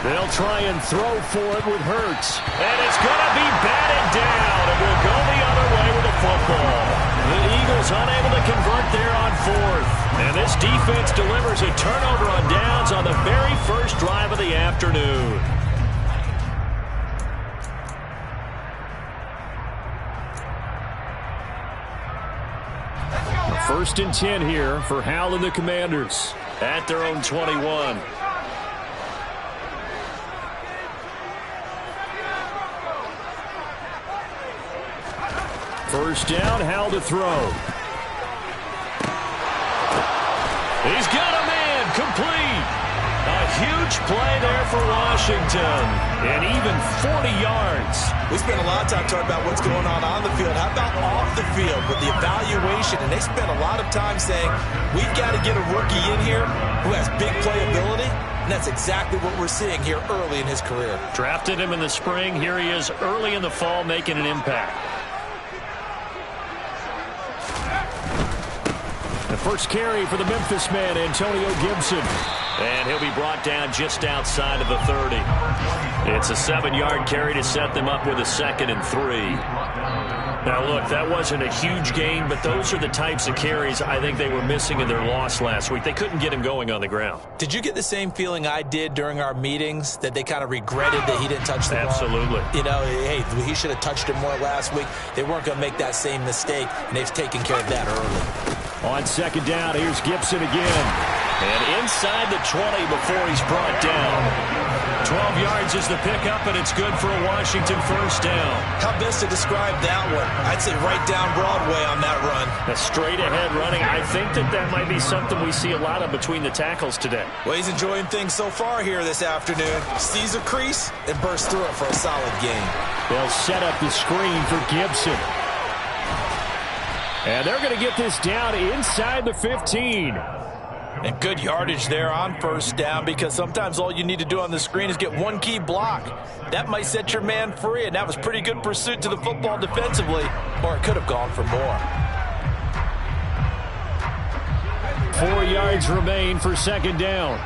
They'll try and throw for it with Hurts. And it's going to be batted down. It will go the other way with the football. The Eagles unable to convert there on fourth. And this defense delivers a turnover on downs on the very first drive of the afternoon. First and 10 here for Hal and the Commanders at their own 21. First down, Hal to throw. He's got a man, complete. A huge play there for Washington, and even 40 yards. We spent a lot of time talking about what's going on the field. How about off the field with the evaluation? And they spent a lot of time saying, we've got to get a rookie in here who has big playability. And that's exactly what we're seeing here early in his career. Drafted him in the spring. Here he is early in the fall making an impact. The first carry for the Memphis man, Antonio Gibson. And he'll be brought down just outside of the 30. It's a 7-yard carry to set them up with a 2nd and 3. Now, look, that wasn't a huge gain, but those are the types of carries I think they were missing in their loss last week. They couldn't get him going on the ground. Did you get the same feeling I did during our meetings, that they kind of regretted that he didn't touch the ball? Absolutely. You know, hey, he should have touched it more last week. They weren't going to make that same mistake, and they've taken care of that early. On 2nd down, here's Gibson again. And inside the 20 before he's brought down. 12 yards is the pickup, and it's good for a Washington first down. How best to describe that one? I'd say right down Broadway on that run. A straight-ahead running. I think that might be something we see a lot of between the tackles today. Well, he's enjoying things so far here this afternoon. Sees a crease and bursts through it for a solid gain. They'll set up the screen for Gibson. And they're going to get this down inside the 15. And good yardage there on first down, because sometimes all you need to do on the screen is get one key block. That might set your man free, and that was pretty good pursuit to the football defensively, or it could have gone for more. 4 yards remain for 2nd down.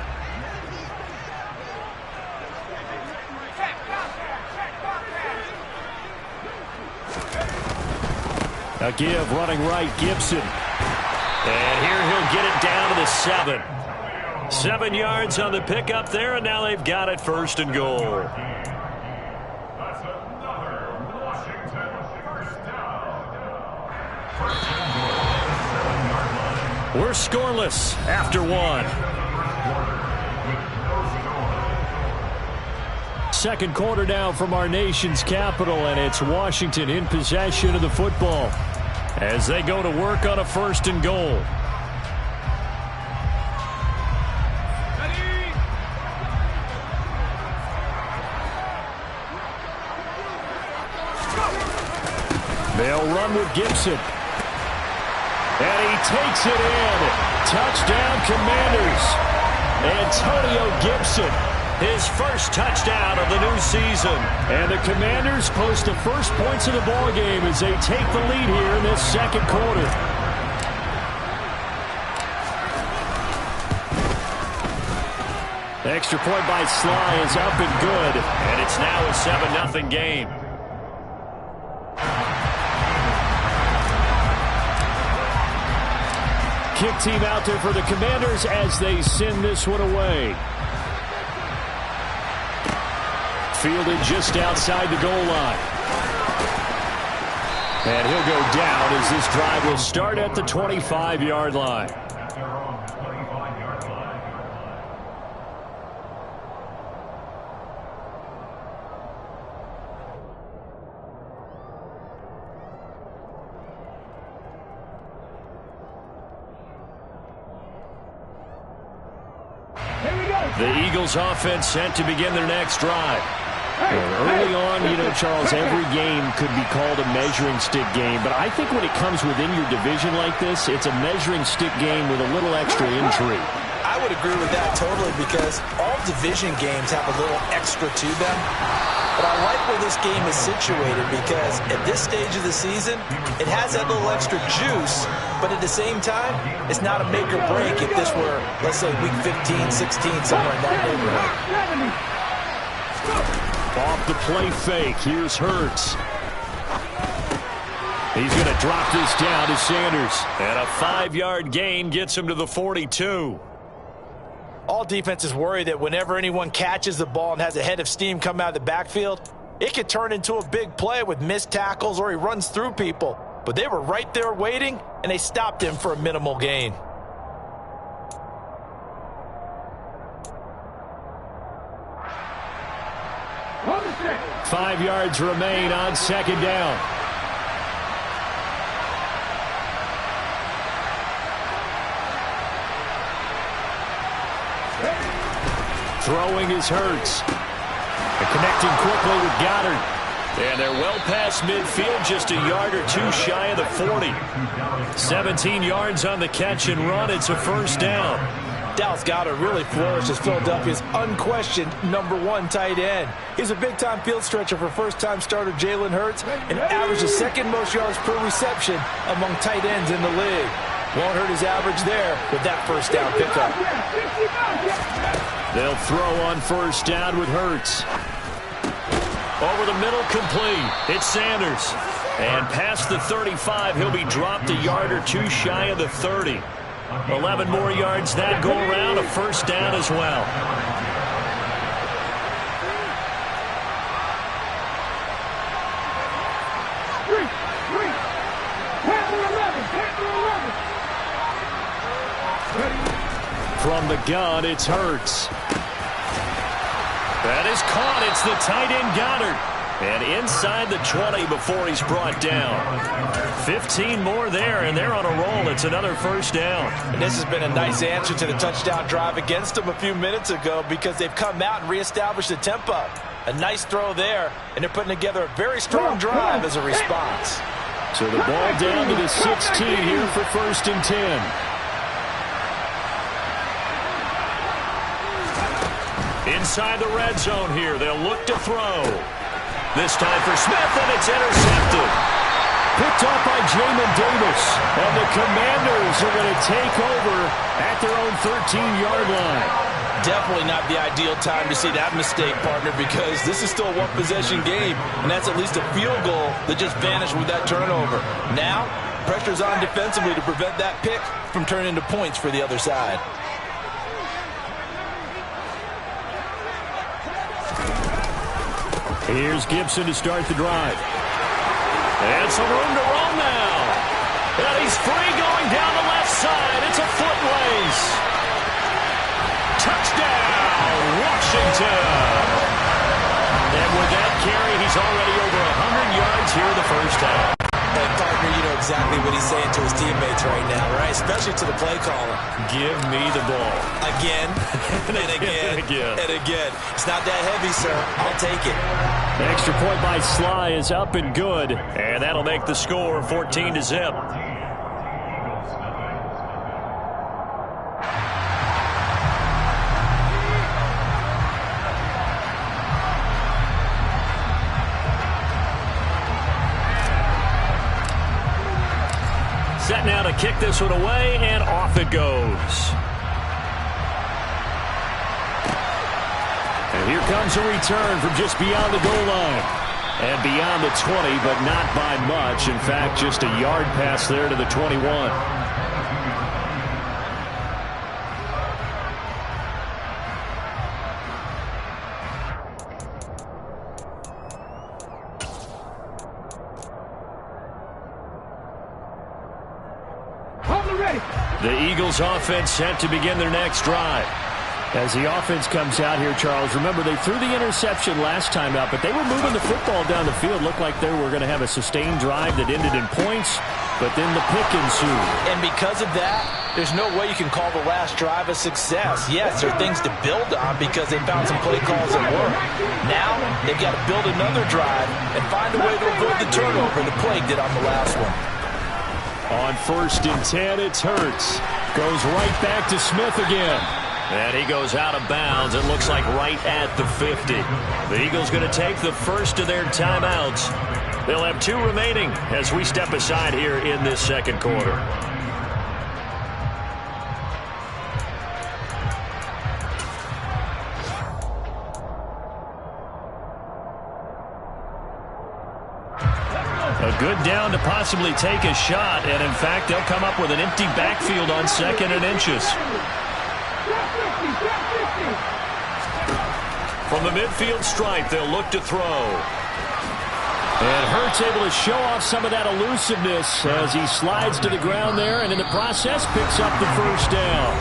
A give running right, Gibson. And here he'll get it down to the 7. 7 yards on the pickup there, and now they've got it 1st and goal. We're scoreless after 1. Second quarter now from our nation's capital, and it's Washington in possession of the football as they go to work on a 1st and goal. They'll run with Gibson. And he takes it in. Touchdown, Commanders. Antonio Gibson, his first touchdown of the new season. And the Commanders post the first points of the ballgame as they take the lead here in this 2nd quarter. The extra point by Sly is up and good. And it's now a 7-0 game. Kick team out there for the Commanders as they send this one away. Fielded just outside the goal line. And he'll go down as this drive will start at the 25-yard line. The Eagles offense set to begin their next drive. Early on, you know, Charles, every game could be called a measuring stick game, but I think when it comes within your division like this, it's a measuring stick game with a little extra intrigue. I would agree with that totally, because all division games have a little extra to them. But I like where this game is situated because at this stage of the season, it has that little extra juice, but at the same time, it's not a make or break if this were, let's say, week 15, 16, somewhere in that neighborhood. Off the play fake, here's Hurts. He's going to drop this down to Sanders. And a 5-yard gain gets him to the 42. All defenses worry that whenever anyone catches the ball and has a head of steam come out of the backfield, it could turn into a big play with missed tackles or he runs through people. But they were right there waiting, and they stopped him for a minimal gain. Five yards remain on second down. Throwing is Hurts. And connecting quickly with Goddard. And they're well past midfield, just a yard or two shy of the 40. 17 yards on the catch and run. It's a first down. Dallas Goedert really flourished as Philadelphia's unquestioned #1 tight end. He's a big-time field stretcher for first-time starter Jalen Hurts and averaged the second most yards per reception among tight ends in the league. Won't hurt his average there with that first down pickup. They'll throw on first down with Hurts. Over the middle, complete. It's Sanders. And past the 35, he'll be dropped a yard or two shy of the 30. 11 more yards that go around, a first down as well. From the gun, it's Hurts. That is caught. It's the tight end Goddard. And inside the 20 before he's brought down. 15 more there, and they're on a roll. It's another first down. And this has been a nice answer to the touchdown drive against them a few minutes ago because they've come out and reestablished the tempo. A nice throw there, and they're putting together a very strong drive as a response. So the ball down to the 16 here for first and 10. Inside the red zone here, they'll look to throw. This time for Smith, and it's intercepted. Picked up by Jamin Davis. And the Commanders are going to take over at their own 13-yard line. Definitely not the ideal time to see that mistake, partner, because this is still a one-possession game, and that's at least a field goal that just vanished with that turnover. Now, pressure's on defensively to prevent that pick from turning into points for the other side. Here's Gibson to start the drive. And some room to roam now. And he's free going down the left side. It's a foot race. Touchdown, Washington. And with that carry, he's already over 100 yards here in the first half. And partner, you know exactly what he's saying to his teammates right now, right? Especially to the play caller. Give me the ball. Again, and again, and again. It's not that heavy, sir. I'll take it. The extra point by Sly is up and good. And that'll make the score 14-0. Set now to kick this one away, and off it goes. And here comes a return from just beyond the goal line. And beyond the 20, but not by much. In fact, just a yard pass there to the 21. The Eagles offense set to begin their next drive. As the offense comes out here, Charles, remember they threw the interception last time out, but they were moving the football down the field. Looked like they were going to have a sustained drive that ended in points, but then the pick ensued. And because of that, there's no way you can call the last drive a success. Yes, there are things to build on because they found some play calls that work. Now, they've got to build another drive and find a way to avoid the turnover the plague did on the last one. On first and 10, it's Hurts. Goes right back to Smith again. And he goes out of bounds. It looks like right at the 50. The Eagles going to take the first of their timeouts. They'll have 2 remaining as we step aside here in this second quarter. A good down to possibly take a shot, and in fact, they'll come up with an empty backfield on 2nd and inches. From the midfield stripe, they'll look to throw. And Hurts able to show off some of that elusiveness as he slides to the ground there, and in the process picks up the first down.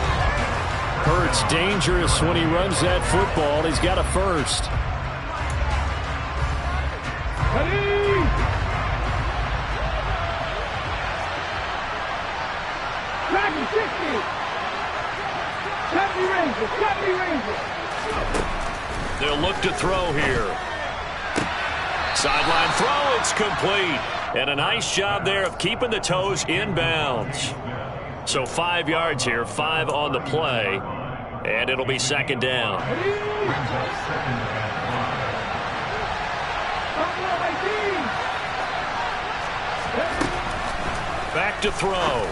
Hurts dangerous when he runs that football. He's got a first. They'll look to throw here. Sideline throw, it's complete. And a nice job there of keeping the toes in bounds. So 5 yards here, 5 on the play. And it'll be 2nd down. Back to throw.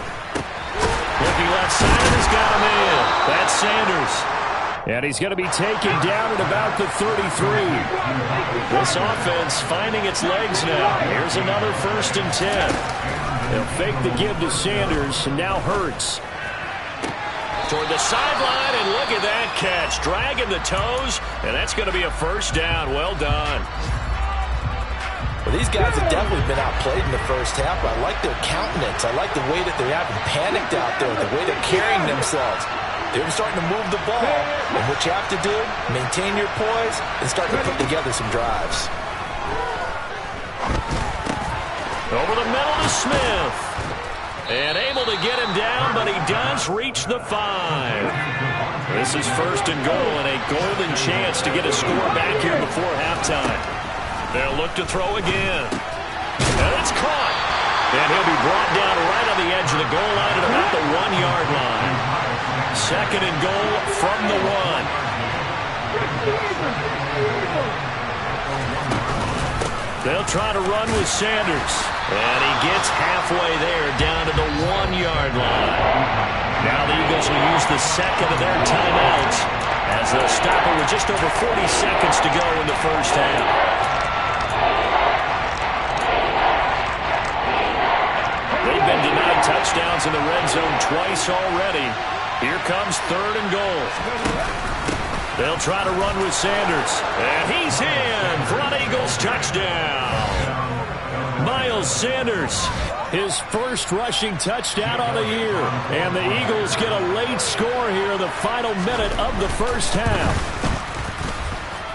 Looking left side, and he's got him in. That's Sanders. And he's going to be taken down at about the 33. This offense finding its legs now. Here's another 1st and 10. They'll fake the give to Sanders, and now Hurts. Toward the sideline, and look at that catch. Dragging the toes, and that's going to be a first down. Well done. Well, these guys have definitely been outplayed in the first half, but I like their countenance. I like the way that they haven't panicked out there, the way they're carrying themselves. They're starting to move the ball, and what you have to do, maintain your poise and start to put together some drives. Over the middle to Smith. And able to get him down, but he does reach the 5. This is 1st and goal, and a golden chance to get a score back here before halftime. They'll look to throw again. And it's caught. And he'll be brought down right on the edge of the goal line at about the 1-yard line. 2nd and goal from the 1. They'll try to run with Sanders. And he gets halfway there down to the 1-yard line. Now the Eagles will use the 2nd of their timeouts as they'll stop it with just over 40 seconds to go in the first half. They've been denied touchdowns in the red zone twice already. Here comes 3rd and goal. They'll try to run with Sanders. And he's in for an Eagles touchdown. Miles Sanders, his first rushing touchdown on the year. And the Eagles get a late score here in the final minute of the first half.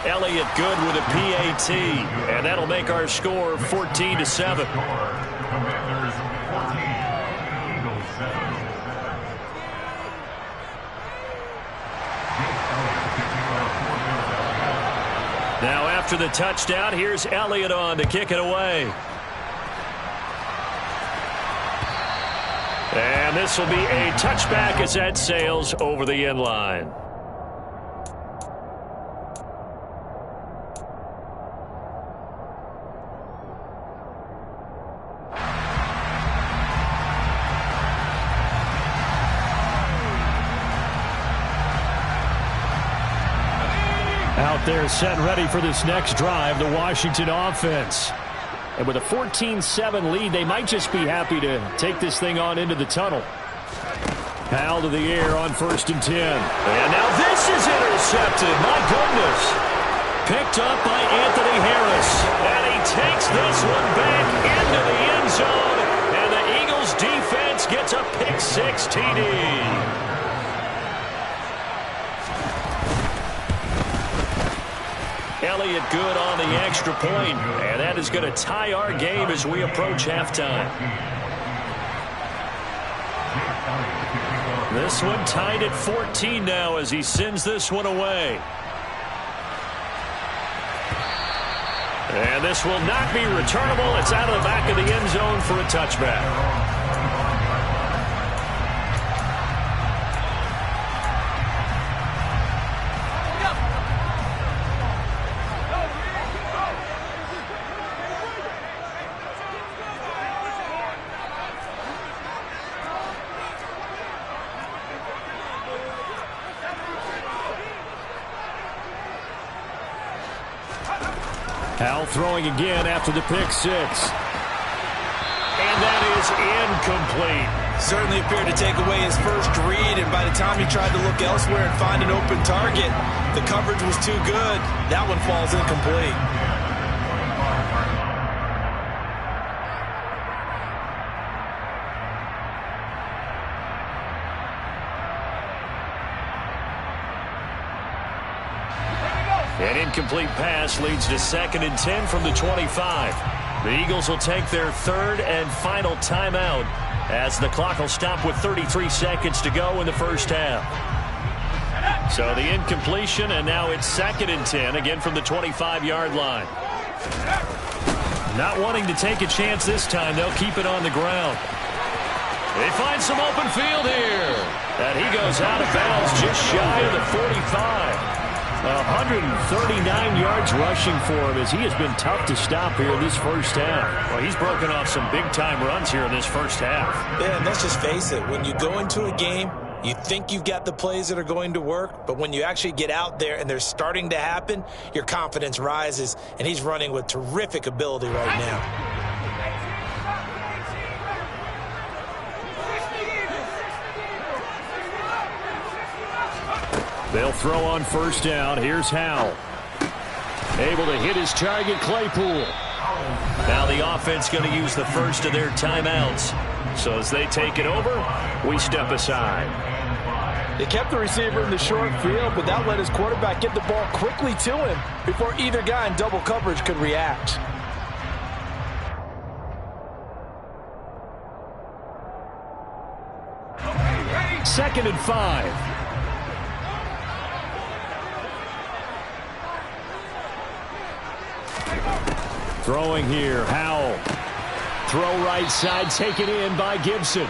Elliott good with a PAT. And that'll make our score 14-7. Now after the touchdown, here's Elliott on to kick it away. And this will be a touchback as that sails over the end line. Out there set and ready for this next drive, the Washington offense. And with a 14-7 lead, they might just be happy to take this thing on into the tunnel. Powell to the air on 1st and 10. And now this is intercepted. My goodness. Picked up by Anthony Harris. And he takes this one back into the end zone. And the Eagles defense gets a pick-6 TD. Elliott good on the extra point, and that is going to tie our game as we approach halftime. This one tied at 14 now as he sends this one away. And this will not be returnable. It's out of the back of the end zone for a touchback. Howell throwing again after the pick six. And that is incomplete. Certainly appeared to take away his first read, and by the time he tried to look elsewhere and find an open target, the coverage was too good. That one falls incomplete. An incomplete pass leads to 2nd and 10 from the 25. The Eagles will take their 3rd and final timeout as the clock will stop with 33 seconds to go in the first half. So the incompletion, and now it's 2nd and 10, again from the 25-yard line. Not wanting to take a chance this time, they'll keep it on the ground. They find some open field here. And he goes out of bounds just shy of the 45. 139 yards rushing for him as he has been tough to stop here in this first half. Well, he's broken off some big-time runs here in this first half. Yeah, and let's just face it. When you go into a game, you think you've got the plays that are going to work, but when you actually get out there and they're starting to happen, your confidence rises, and he's running with terrific ability right now. They'll throw on first down. Here's Howell. Able to hit his target, Claypool. Now the offense going to use the first of their timeouts. So as they take it over, we step aside. They kept the receiver in the short field, but that let his quarterback get the ball quickly to him before either guy in double coverage could react. Second and 5. Throwing here, Howell. Throw right side, taken in by Gibson.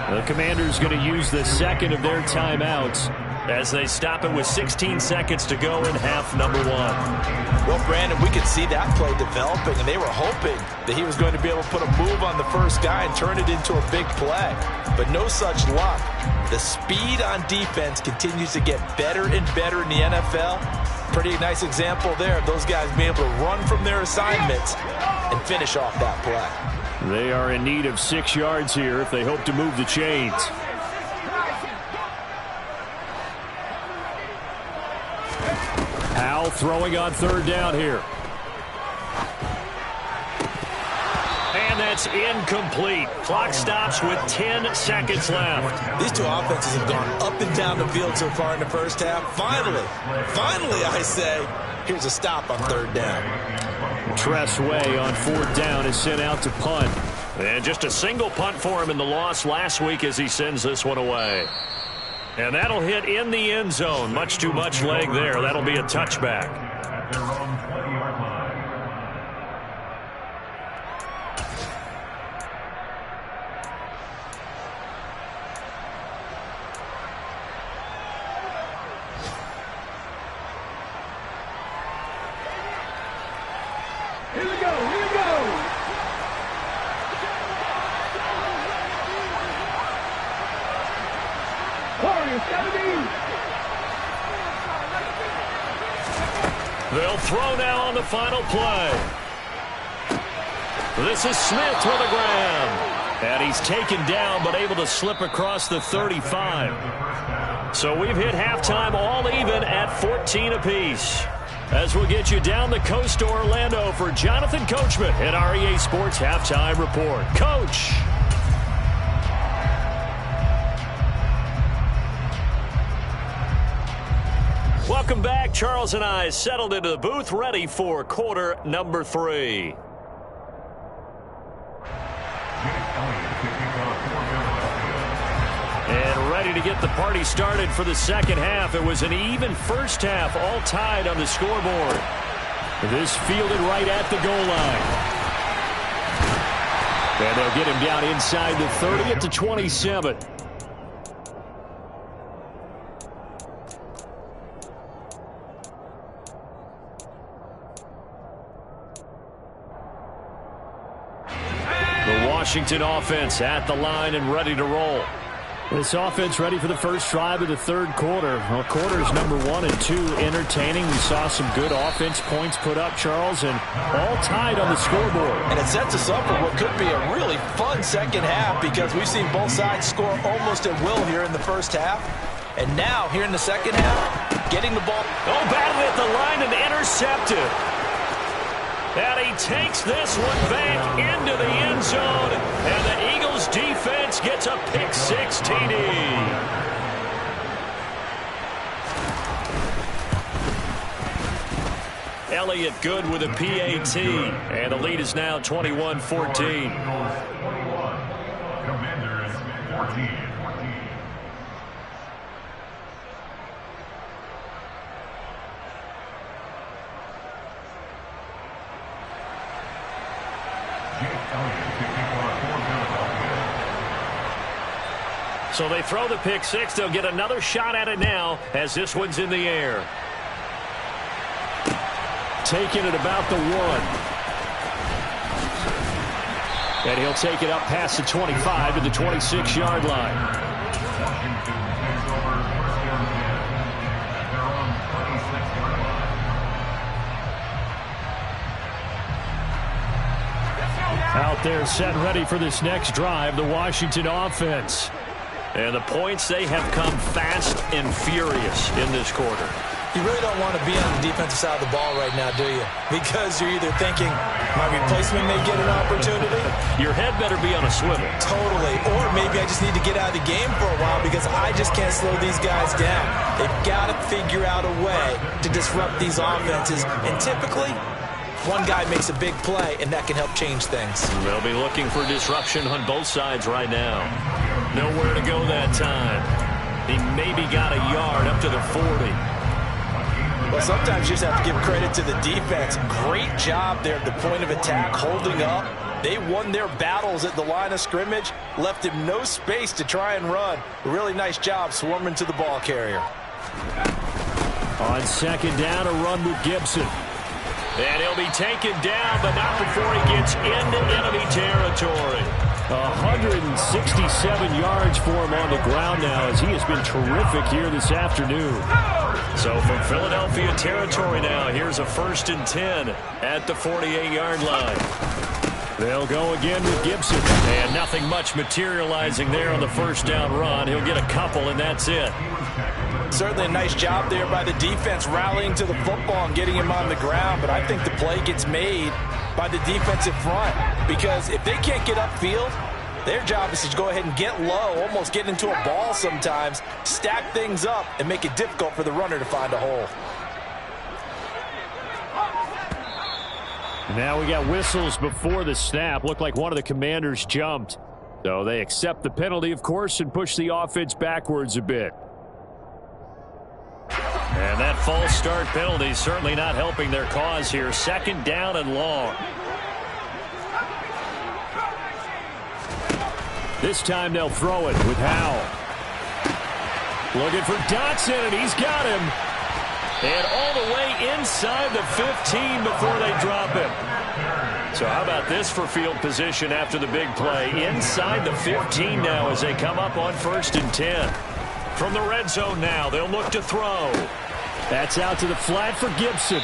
The Commanders going to use the 2nd of their timeouts as they stop it with 16 seconds to go in half number 1. Well, Brandon, we could see that play developing, and they were hoping that he was going to be able to put a move on the first guy and turn it into a big play. But no such luck. The speed on defense continues to get better and better in the NFL. Pretty nice example there of those guys being able to run from their assignments and finish off that play. They are in need of 6 yards here if they hope to move the chains. Howell throwing on 3rd down here. And that's incomplete. Clock stops with 10 seconds left. These two offenses have gone up and down the field so far in the first half. Finally, I say, here's a stop on 3rd down. Tress Way on 4th down is sent out to punt. And just a single punt for him in the loss last week as he sends this one away. And that'll hit in the end zone. Much too much leg there. That'll be a touchback. Here we go. They'll throw now on the final play. This is Smith with a grab. And he's taken down but able to slip across the 35. So we've hit halftime all even at 14 apiece. As we'll get you down the coast to Orlando for Jonathan Coachman at REA Sports Halftime Report. Coach. Welcome back. Charles and I settled into the booth, ready for quarter number 3. And ready to get the party started for the second half. It was an even first half, all tied on the scoreboard. This fielded right at the goal line. And they'll get him down inside the 30 at the 27. The Washington offense at the line and ready to roll. This offense ready for the first drive of the third quarter. Well, quarters number 1 and 2 entertaining. We saw some good offense points put up, Charles, and all tied on the scoreboard. And it sets us up for what could be a really fun second half because we've seen both sides score almost at will here in the first half. And now, here in the second half, getting the ball. Oh, battle at the line and intercepted. And he takes this one back into the end zone. And the Eagles defense gets a pick 6 TD. Elliott good with a PAT. And the lead is now 21-14. Commanders 14. So they throw the pick 6. They'll get another shot at it now as this one's in the air. Taking it about the 1. And he'll take it up past the 25 to the 26-yard line. Out there set ready for this next drive, the Washington offense. And the points, they have come fast and furious in this quarter. You really don't want to be on the defensive side of the ball right now, do you? Because you're either thinking, my replacement may get an opportunity. Your head better be on a swivel. Totally. Or maybe I just need to get out of the game for a while because I just can't slow these guys down. They've got to figure out a way to disrupt these offenses. And typically, one guy makes a big play, and that can help change things. They'll be looking for disruption on both sides right now. Nowhere to go that time. He maybe got a yard up to the 40. Well, sometimes you just have to give credit to the defense. Great job there at the point of attack, holding up. They won their battles at the line of scrimmage, left him no space to try and run. A really nice job swarming to the ball carrier. On second down, a run with Gibson. And he'll be taken down, but not before he gets into enemy territory. 167 yards for him on the ground now as he has been terrific here this afternoon. So from Philadelphia territory now, here's a 1st and 10 at the 48-yard line. They'll go again with Gibson. And nothing much materializing there on the first down run. He'll get a couple, and that's it. Certainly a nice job there by the defense rallying to the football and getting him on the ground. But I think the play gets made by the defensive front because if they can't get upfield, their job is to go ahead and get low, almost get into a ball sometimes, stack things up, and make it difficult for the runner to find a hole. Now we got whistles before the snap. Looked like one of the Commanders jumped. So they accept the penalty, of course, and push the offense backwards a bit. And that false start penalty certainly not helping their cause here. 2nd down and long. This time they'll throw it with Howell. Looking for Dotson, and he's got him. And all the way inside the 15 before they drop him. So how about this for field position after the big play? Inside the 15 now as they come up on 1st and 10. From the red zone now, they'll look to throw. That's out to the flat for Gibson.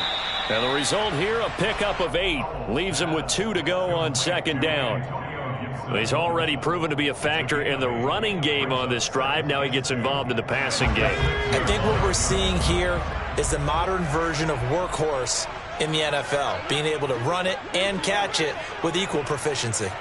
And the result here, a pickup of 8. Leaves him with 2 to go on 2nd down. He's already proven to be a factor in the running game on this drive. Now he gets involved in the passing game. I think what we're seeing here is the modern version of workhorse in the NFL, being able to run it and catch it with equal proficiency.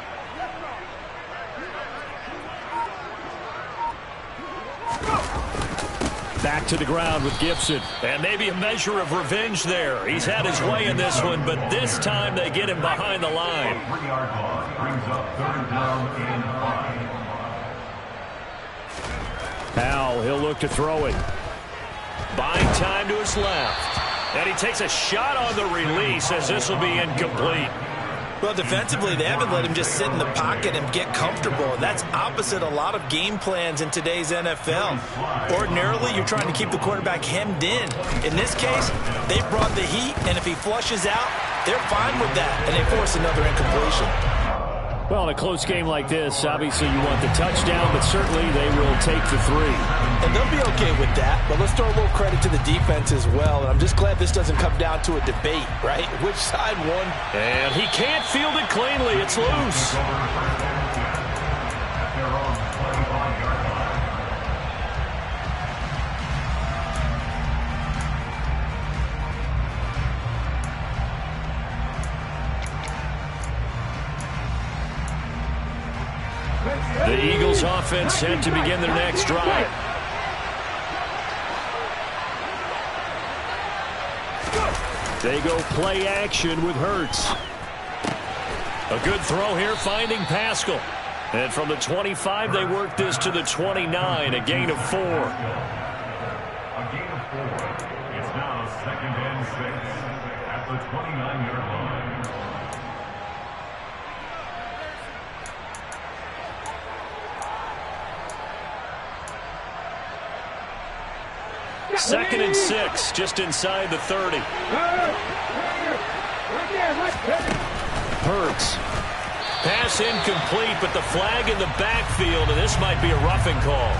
Back to the ground with Gibson. And maybe a measure of revenge there. He's had his way in this one, but this time they get him behind the line. 3-yard loss brings up 3rd down and 5. Howell, he'll look to throw it. Buying time to his left. And he takes a shot on the release as this will be incomplete. Well, defensively, they haven't let him just sit in the pocket and get comfortable. That's opposite a lot of game plans in today's NFL. Ordinarily, you're trying to keep the quarterback hemmed in. In this case, they brought the heat, and if he flushes out, they're fine with that, and they force another incompletion. Well, in a close game like this, obviously you want the touchdown, but certainly they will take the 3. And they'll be okay with that, but let's throw a little credit to the defense as well. And I'm just glad this doesn't come down to a debate, right? Which side won? And he can't field it cleanly. It's loose. The Eagles offense set to begin their next drive. They go play action with Hurts. A good throw here, finding Pascal. And from the 25, they work this to the 29, a gain of 4. A gain of 4. It's now 2nd and 6 at the 29-yard line. 2nd and 6, just inside the 30. Hurts. Pass incomplete, but the flag in the backfield, and this might be a roughing call.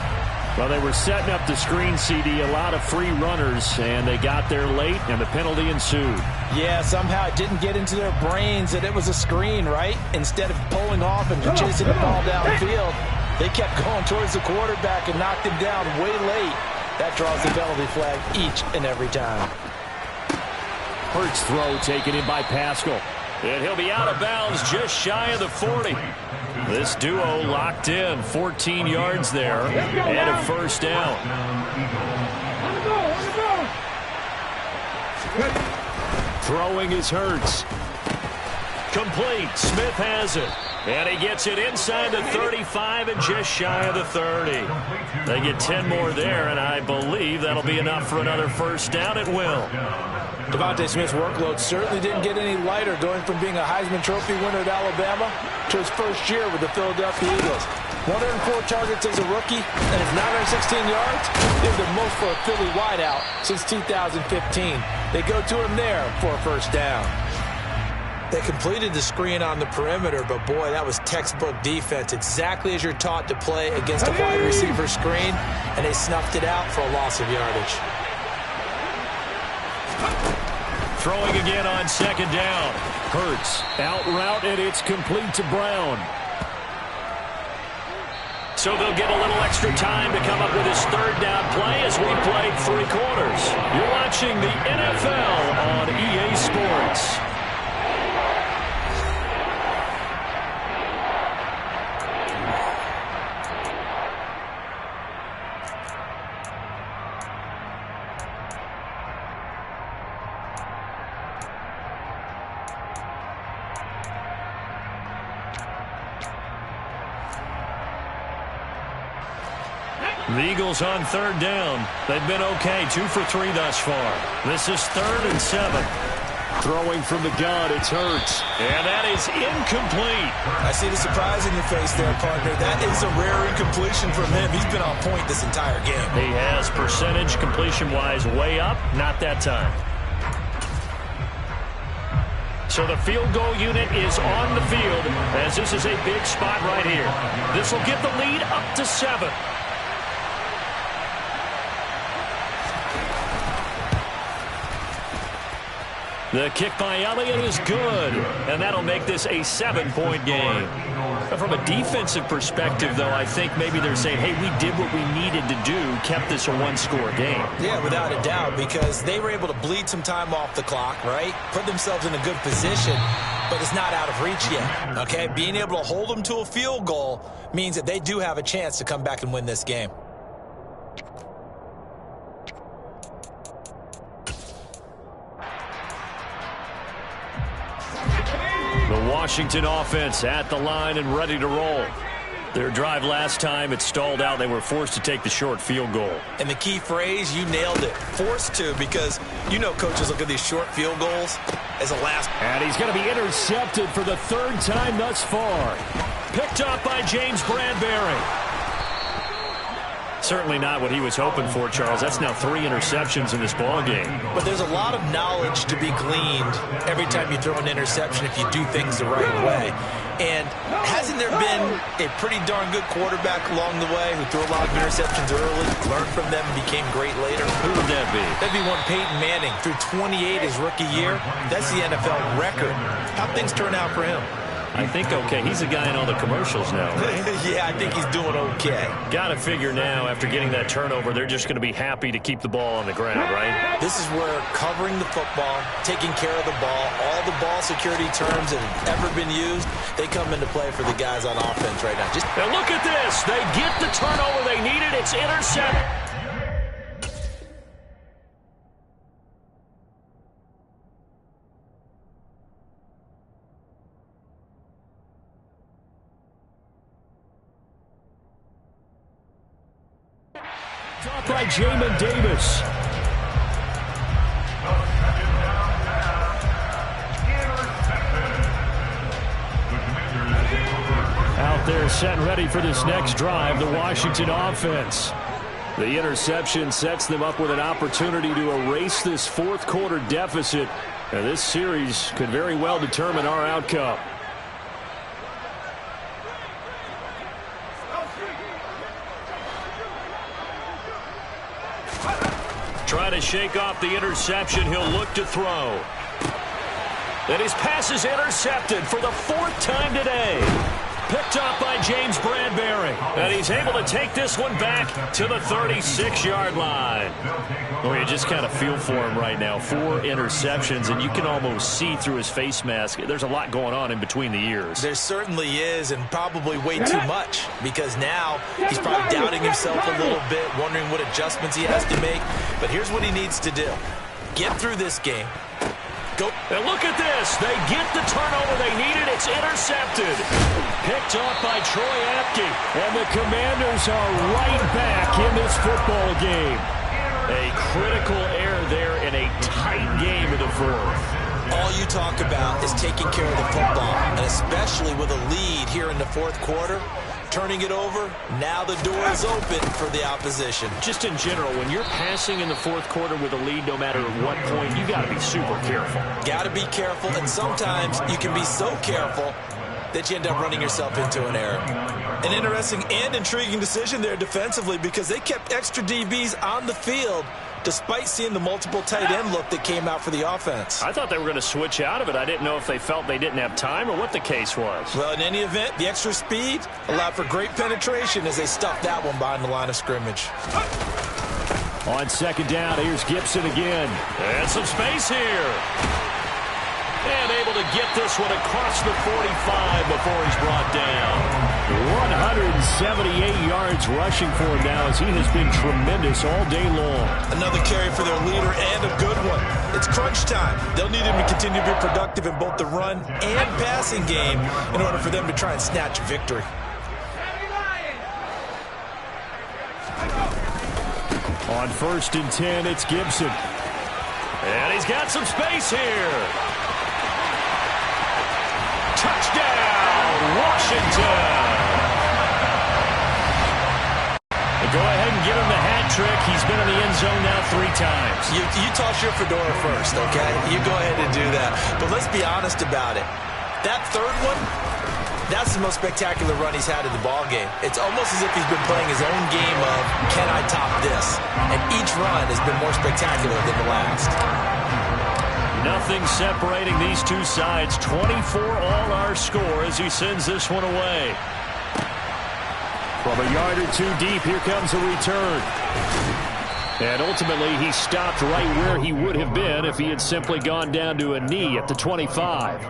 Well, they were setting up the screen, CD, a lot of free runners, and they got there late, and the penalty ensued. Yeah, somehow it didn't get into their brains that it was a screen, right? Instead of pulling off and chasing the ball downfield, they kept going towards the quarterback and knocked him down way late. That draws the penalty flag each and every time. Hurts throw taken in by Pascal. And he'll be out of bounds just shy of the 40. This duo locked in, 14 yards there, and a first down. Throwing is Hurts. Complete. Smith has it. And he gets it inside the 35 and just shy of the 30. They get 10 more there, and I believe that'll be enough for another first down. It will. Devontae Smith's workload certainly didn't get any lighter, going from being a Heisman Trophy winner at Alabama to his first year with the Philadelphia Eagles. 104 targets as a rookie, and his 916 yards is the most for a Philly wideout since 2015. They go to him there for a first down. They completed the screen on the perimeter, but boy, that was textbook defense, exactly as you're taught to play against a wide receiver screen, and they snuffed it out for a loss of yardage. Throwing again on 2nd down. Hurts out route, and it's complete to Brown. So they'll get a little extra time to come up with his 3rd down play as we played 3 quarters. You're watching the NFL on EA Sports. The Eagles on 3rd down. They've been okay, 2 for 3 thus far. This is 3rd and 7. Throwing from the gun, it's Hurts. And that is incomplete. I see the surprise in your face there, partner. That is a rare incompletion from him. He's been on point this entire game. He has percentage completion-wise way up, not that time. So the field goal unit is on the field as this is a big spot right here. This will get the lead up to 7. The kick by Elliott is good, and that'll make this a 7-point game. But from a defensive perspective, though, I think maybe they're saying, hey, we did what we needed to do, kept this a 1-score game. Yeah, without a doubt, because they were able to bleed some time off the clock, right? Put themselves in a good position, but it's not out of reach yet, okay? Being able to hold them to a field goal means that they do have a chance to come back and win this game. The Washington offense at the line and ready to roll. Their drive last time, it stalled out. They were forced to take the short field goal. And the key phrase, you nailed it. Forced to, because you know coaches look at these short field goals as a last. And he's going to be intercepted for the 3rd time thus far. Picked up by James Bradbury. Certainly not what he was hoping for, Charles. That's now 3 interceptions in this ball game. But there's a lot of knowledge to be gleaned every time you throw an interception if you do things the right way. And hasn't there been a pretty darn good quarterback along the way who threw a lot of interceptions early, learned from them, and became great later? Who would that be? That'd be one Peyton Manning. Threw 28 his rookie year. That's the NFL record. How'd things turn out for him? I think okay. He's a guy in all the commercials now, right? Yeah, I think he's doing okay. Got to figure now, after getting that turnover, they're just going to be happy to keep the ball on the ground, right? This is where covering the football, taking care of the ball, all the ball security terms that have ever been used, they come into play for the guys on offense right now. Now look at this. They get the turnover they needed. It's intercepted. Up by Jamin Davis. Out there set and ready for this next drive, the Washington offense. The interception sets them up with an opportunity to erase this fourth quarter deficit. And this series could very well determine our outcome. Trying to shake off the interception. He'll look to throw. And his pass is intercepted for the fourth time today. Picked up by James Bradbury. And he's able to take this one back to the 36-yard line. Well, you just kind of feel for him right now. 4 interceptions, and you can almost see through his face mask. There's a lot going on in between the ears. There certainly is, and probably way too much, because now he's probably doubting himself a little bit, wondering what adjustments he has to make. But here's what he needs to do. Get through this game. Go. And look at this. They get the turnover they needed. It's intercepted. Picked up by Troy Apke. And the Commanders are right back in this football game. A critical error there in a tight game in the fourth. All you talk about is taking care of the football, and especially with a lead here in the fourth quarter. Turning it over, now the door is open for the opposition. Just in general, when you're passing in the fourth quarter with a lead, no matter at what point, you got to be super careful. Got to be careful, and sometimes you can be so careful that you end up running yourself into an error. An interesting and intriguing decision there defensively, because they kept extra DBs on the field despite seeing the multiple tight end look that came out for the offense. I thought they were going to switch out of it. I didn't know if they felt they didn't have time or what the case was. Well, in any event, the extra speed allowed for great penetration as they stuffed that one behind the line of scrimmage. On second down, here's Gibson again. And some space here. And able to get this one across the 45 before he's brought down. 178 yards rushing for him now, as he has been tremendous all day long. Another carry for their leader, and a good one. It's crunch time. They'll need him to continue to be productive in both the run and passing game in order for them to try and snatch a victory. On 1st and 10, it's Gibson. And he's got some space here. Touchdown, Washington. Go ahead and give him the hat trick. He's been in the end zone now 3 times. You toss your fedora first, okay? You go ahead and do that. But let's be honest about it. That third one, that's the most spectacular run he's had in the ballgame. It's almost as if he's been playing his own game of, can I top this? And each run has been more spectacular than the last. Nothing separating these two sides. 24 all our score as he sends this one away. From a yard or 2 deep, here comes a return. And ultimately, he stopped right where he would have been if he had simply gone down to a knee at the 25.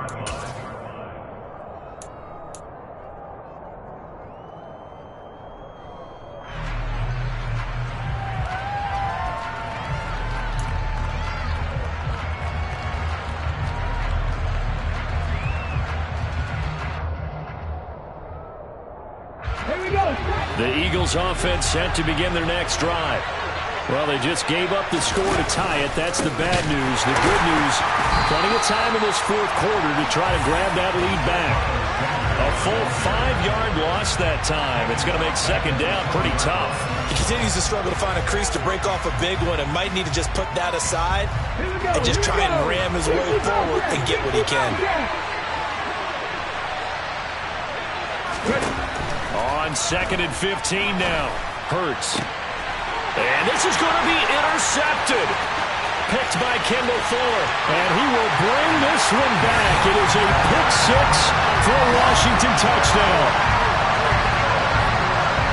The Eagles offense set to begin their next drive. Well, they just gave up the score to tie it. That's the bad news. The good news, plenty of time in this fourth quarter to try to grab that lead back. A full 5-yard loss that time. It's going to make second down pretty tough. He continues to struggle to find a crease to break off a big one and might need to just put that aside and just try and ram his way forward and get what he can. on 2nd and 15 now. Hurts. And this is going to be intercepted. Picked by Kendall Fuller. And he will bring this one back. It is a pick six for a Washington touchdown.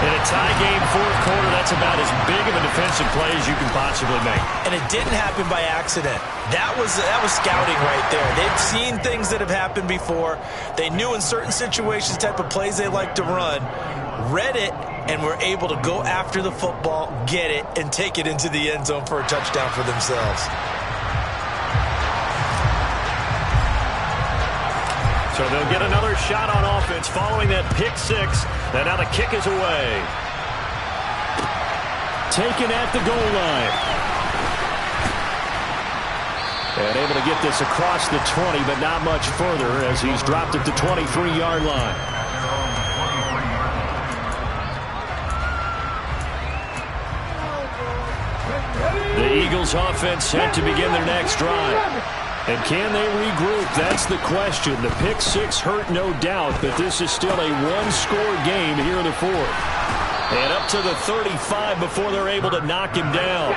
In a tie game, fourth quarter, that's about as big of a defensive play as you can possibly make. And it didn't happen by accident. That was scouting right there. They've seen things that have happened before. They knew in certain situations the type of plays they like to run, read it, and were able to go after the football, get it, and take it into the end zone for a touchdown for themselves. So they'll get another shot on offense following that pick six. And now the kick is away. Taken at the goal line. And able to get this across the 20, but not much further as he's dropped at the 23-yard line. The Eagles offense set to begin their next drive. And can they regroup? That's the question. The pick six hurt, no doubt, but this is still a one-score game here in the fourth. And up to the 35 before they're able to knock him down.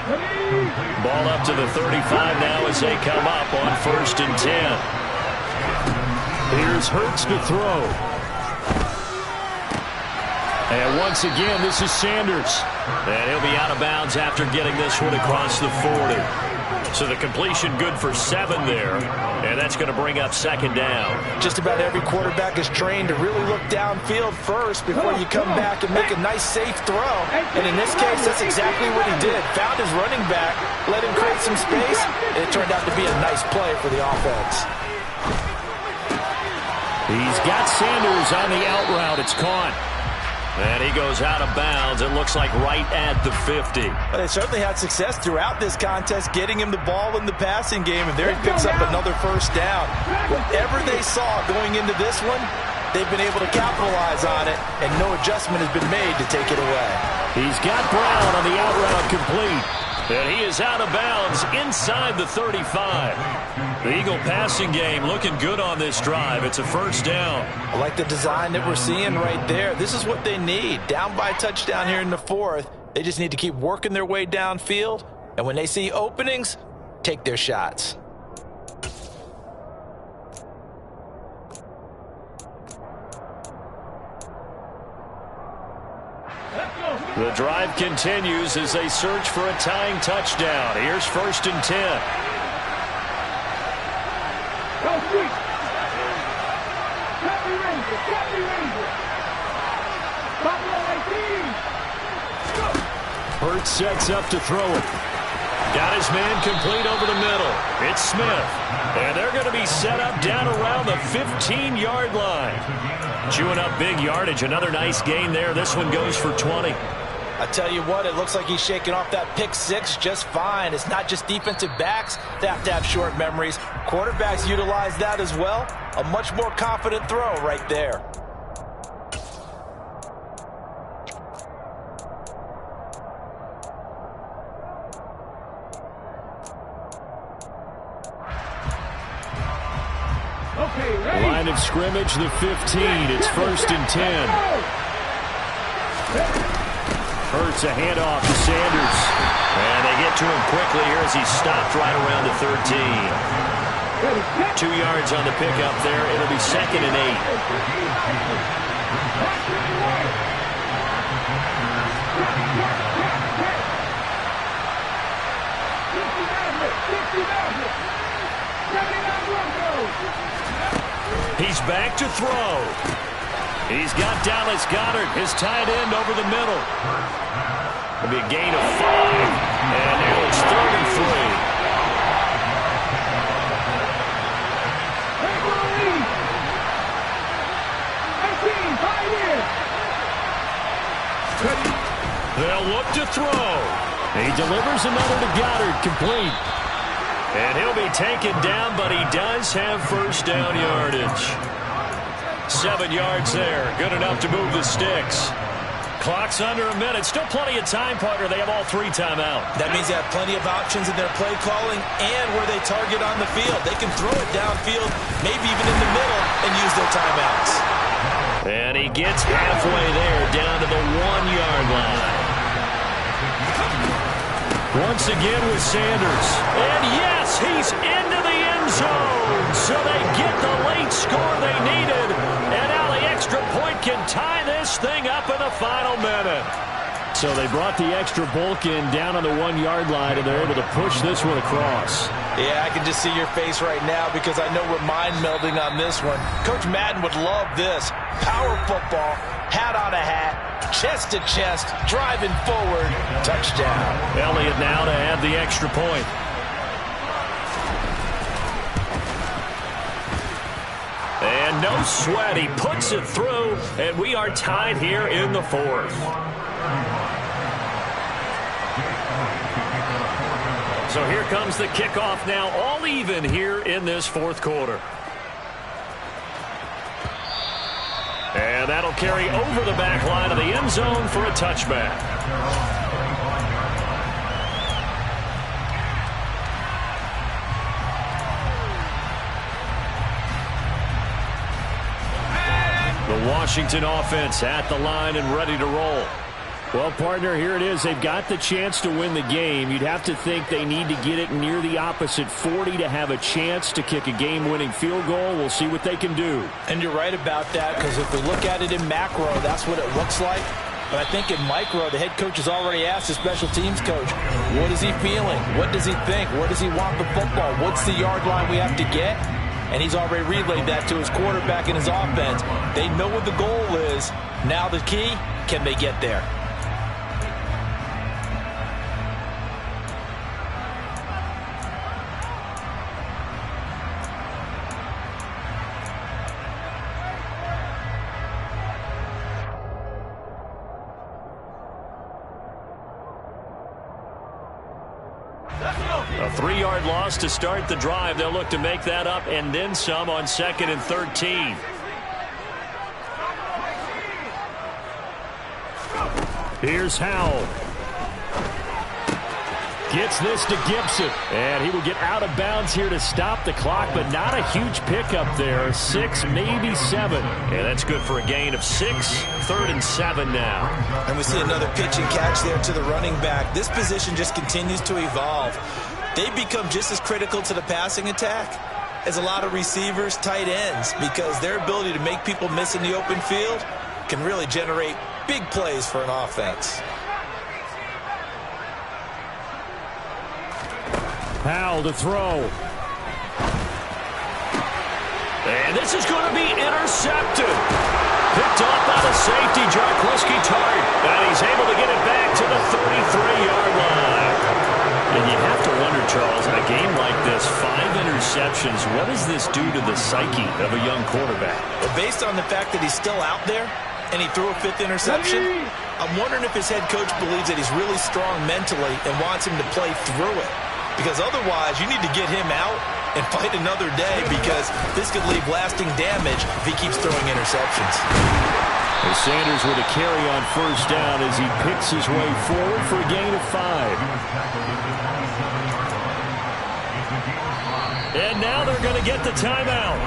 Ball up to the 35 now as they come up on 1st and 10. Here's Hurts to throw. And once again, this is Sanders. And he'll be out of bounds after getting this one across the 40. So the completion good for 7 there, and that's going to bring up 2nd down. Just about every quarterback is trained to really look downfield first before you come back and make a nice, safe throw. And in this case, that's exactly what he did. Found his running back, let him create some space, and it turned out to be a nice play for the offense. He's got Sanders on the out route. It's caught. And he goes out of bounds. It looks like right at the 50. But they certainly had success throughout this contest, getting him the ball in the passing game, and there he picks up another 1st down. Whatever they saw going into this one, they've been able to capitalize on it, and no adjustment has been made to take it away. He's got Brown on the out route complete. And he is out of bounds inside the 35. The Eagle passing game looking good on this drive. It's a 1st down. I like the design that we're seeing right there. This is what they need. Down by a touchdown here in the 4th. They just need to keep working their way downfield. And when they see openings, take their shots. The drive continues as they search for a tying touchdown. Here's 1st and 10. Hurts sets up to throw it. Got his man complete over the middle. It's Smith. And they're going to be set up down around the 15-yard line. Chewing up big yardage. Another nice gain there. This one goes for 20. I tell you what, it looks like he's shaking off that pick six just fine. It's not just defensive backs that have to have short memories. Quarterbacks utilize that as well. A much more confident throw right there. Line of scrimmage, the 15. It's 1st and 10. Hurts a handoff to Sanders. And they get to him quickly here as he stopped right around the 13. 2 yards on the pickup there. It'll be 2nd and 8. He's back to throw. He's got Dallas Goedert, his tight end, over the middle. It'll be a gain of 5. And now it's 3rd and 3. They'll look to throw. He delivers another to Goedert, complete. And he'll be taken down, but he does have 1st down yardage. 7 yards there. Good enough to move the sticks. Clock's under a minute. Still plenty of time, partner. They have all 3 timeouts. That means they have plenty of options in their play calling and where they target on the field. They can throw it downfield, maybe even in the middle, and use their timeouts. And he gets halfway there, down to Once again with Sanders. And yes, he's into the end zone. So they get the late score they needed. And now the extra point can tie this thing up in the final minute. So they brought the extra bulk in down on the 1-yard line, and they're able to push this one across. Yeah, I can just see your face right now because I know we're mind melding on this one. Coach Madden would love this. Power football, hat on a hat, chest to chest, driving forward, touchdown. Elliott now to add the extra point. And no sweat, he puts it through, and we are tied here in the fourth. So here comes the kickoff now, all even here in this fourth quarter. And that'll carry over the back line of the end zone for a touchback. The Washington offense at the line and ready to roll. Well, partner, here it is. They've got the chance to win the game. You'd have to think they need to get it near the opposite 40 to have a chance to kick a game-winning field goal. We'll see what they can do. And you're right about that, because if we look at it in macro, that's what it looks like. But I think in micro, the head coach has already asked the special teams coach, what is he feeling? What does he think? What does he want the football? What's the yard line we have to get? And he's already relayed that to his quarterback and his offense. They know what the goal is. Now the key, can they get there? A 3-yard loss to start the drive. They'll look to make that up and then some on 2nd and 13. Here's Howell. Gets this to Gibson. And he will get out of bounds here to stop the clock, but not a huge pickup there. 6, maybe 7. And that's good for a gain of 6. 3rd and 7 now. And we see another pitch and catch there to the running back. This position just continues to evolve. They become just as critical to the passing attack as a lot of receivers, tight ends, because their ability to make people miss in the open field can really generate big plays for an offense. Howell to throw. And this is going to be intercepted. Picked off by the safety, Jarkowski Tart. And he's able to get it back to the 33-yard line. And you have to wonder, Charles, in a game like this, 5 interceptions, what does this do to the psyche of a young quarterback? Well, based on the fact that he's still out there and he threw a 5th interception, I'm wondering if his head coach believes that he's really strong mentally and wants him to play through it. Because otherwise, you need to get him out and fight another day, because this could leave lasting damage if he keeps throwing interceptions. And Sanders with a carry on 1st down as he picks his way forward for a gain of 5. And now they're going to get the timeout.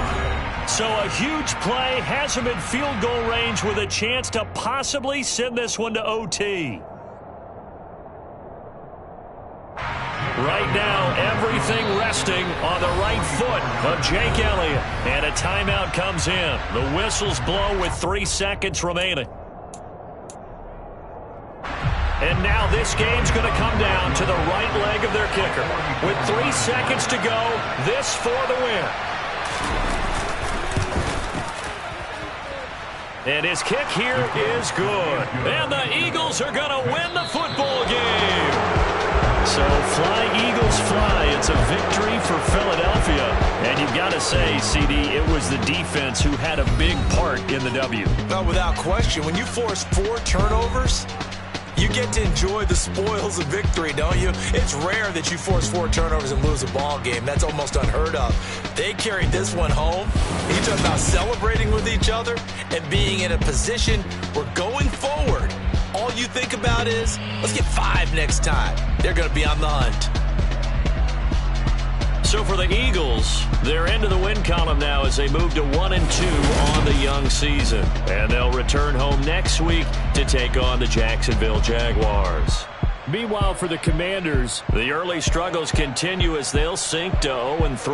So a huge play has him in field goal range with a chance to possibly send this one to OT. Right now, everything resting on the right foot of Jake Elliott. And a timeout comes in. The whistles blow with 3 seconds remaining. And now this game's going to come down to the right leg of their kicker. With 3 seconds to go, this for the win. And his kick here is good. And the Eagles are going to win the football game. So fly, Eagles, fly. It's a victory for Philadelphia. And you've got to say, CD, it was the defense who had a big part in the W. No, without question. When you force 4 turnovers, you get to enjoy the spoils of victory, don't you? It's rare that you force 4 turnovers and lose a ball game. That's almost unheard of. They carried this one home. You talk about celebrating with each other and being in a position where going forward, all you think about is, let's get 5 next time. They're going to be on the hunt. So for the Eagles, they're into the win column now as they move to 1-2 on the young season. And they'll return home next week to take on the Jacksonville Jaguars. Meanwhile, for the Commanders, the early struggles continue as they'll sink to 0-3.